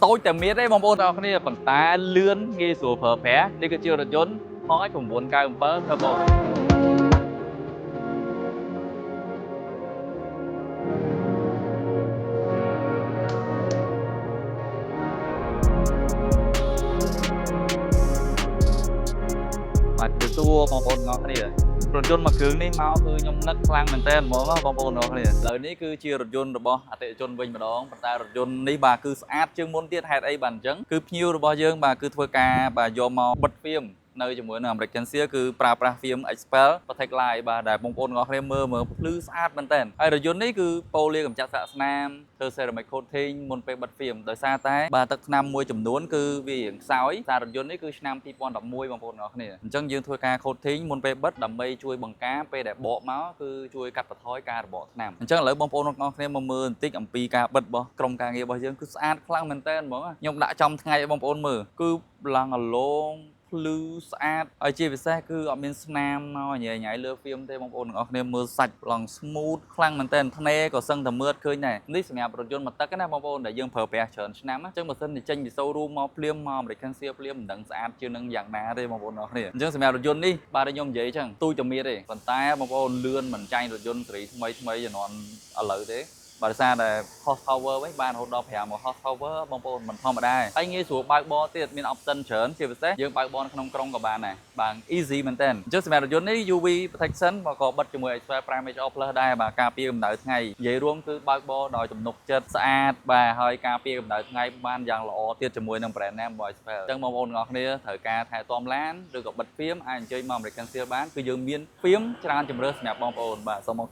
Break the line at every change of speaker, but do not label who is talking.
តូចតែមានទេបងប្អូនទាំងអស់គ្នាប៉ុន្តែលឿនងាយស្រួលប្រើប្រាស់នេះគឺជារថយន្ត Porsche 997 Turbo បាទគឺសួរបងប្អូនទាំងអស់គ្នារថយន្តមួយគ្រឿងនេះមកគឺខ្ញុំនឹកខ្លាំងមែនតើហ្មងបងប្អូនទាំងអស់គ្នាឥឡូវនេះគឺជារថយន្តរបស់អតិថិជនវិញម្ដងប៉ុន្តែរថយន្តនេះបាទគឺស្អាតជាងមុនទៀតហេតុអីបានអញ្ចឹងគឺភ្ញៀវរបស់យើងបាទគឺធ្វើការបាទយកមកបិទហ្វៀមនៅជាមួយនឹង American Seal គឺប្រើប្រាស់ហ្វៀម Expel Protect Light បាទដែលបងប្អូនទាំងអស់គ្នាមើលភ្លឺស្អាតមែនតើហើយរថយន្តនេះគឺប៉ូលាកម្ចាត់សាកស្នាមធ្វើ ceramic coating មុនពេលបិទហ្វៀមដោយសារតែបាទទឹកថ្នាំមួយចំនួនគឺវារៀងខ្សោយសាររថយន្តនេះគឺឆ្នាំ2011បងប្អូនទាំងអស់គ្នាអញ្ចឹងយើងធ្វើការ coating មុនពេលបិទដើម្បីជួយបង្ការពេលដែលបកមកគឺជួយកាត់បន្ថយការរបកថ្នាំអញ្ចឹងឥឡូវបងប្អូនទាំងអស់គ្នាមកមើលបន្តិចអំពីការបិទរបស់ក្រុមការងាររបស់យើងគឺស្អាតខ្លាំងមែនតើហ្មងខ្ញុំដាក់ចំថ្ងៃឲ្យបងប្អូនមើលគឺឡើងអាឡងភ្លឺស្អាតហើយជាពិសេសគឺអត់មានស្នាមមកញ៉ៃញ៉ៃលើហ្វៀមទេបងប្អូនទាំងអស់គ្នាមើលសាច់ឡង smooth ខ្លាំងមែនតើថ្នេរក៏សឹងតែមើលឃើញដែរនេះសម្រាប់រថយន្តមកទឹកណាបងប្អូនដែលយើងប្រើប្រាស់ច្រើនឆ្នាំអញ្ចឹងបើសិនជាចេញពី showroom មកភ្លាមមក American Seal ភ្លាមមិនដឹងស្អាតជាងនឹងយ៉ាងណាទេបងប្អូនទាំងអស់គ្នាអញ្ចឹងសម្រាប់រថយន្តនេះបាទខ្ញុំនិយាយអញ្ចឹងទូចតែមានទេប៉ុន្តែបងប្អូនលឿនមិនចាញ់រថយន្តស៊េរីថ្មីជំនាន់ឥឡូវទេបើដោយសារតែ horsepower វិញបានរហូតដល់5 horsepower បងប្អូនមិនធម្មតាហើយងាយស្រួលបើកបរទៀតមាន option ច្រើនជាពិសេសយើងបើកបរនៅក្នុងក្រុងក៏បានដែរបាទ easy មែនតើអញ្ចឹងសម្រាប់រថយន្តនេះ UV protection ក៏បិទជាមួយ Expert Prime HR Plus ដែរបាទការពារកម្ដៅថ្ងៃនិយាយរួមគឺបើកបរដោយទំនុកចិត្តស្អាតបាទហើយការពារកម្ដៅថ្ងៃបានយ៉ាងល្អទៀតជាមួយនឹង brand name របស់ Expert អញ្ចឹងបងប្អូនទាំងអស់គ្នាត្រូវការថែទាំឡានឬក៏បិទហ្វៀមអាចអញ្ជើញមក American Seal បានគឺយើងមានហ្វៀមច្រើនជម្រើសសម្រាប់បងប្អូនបាទសូមអរគុណ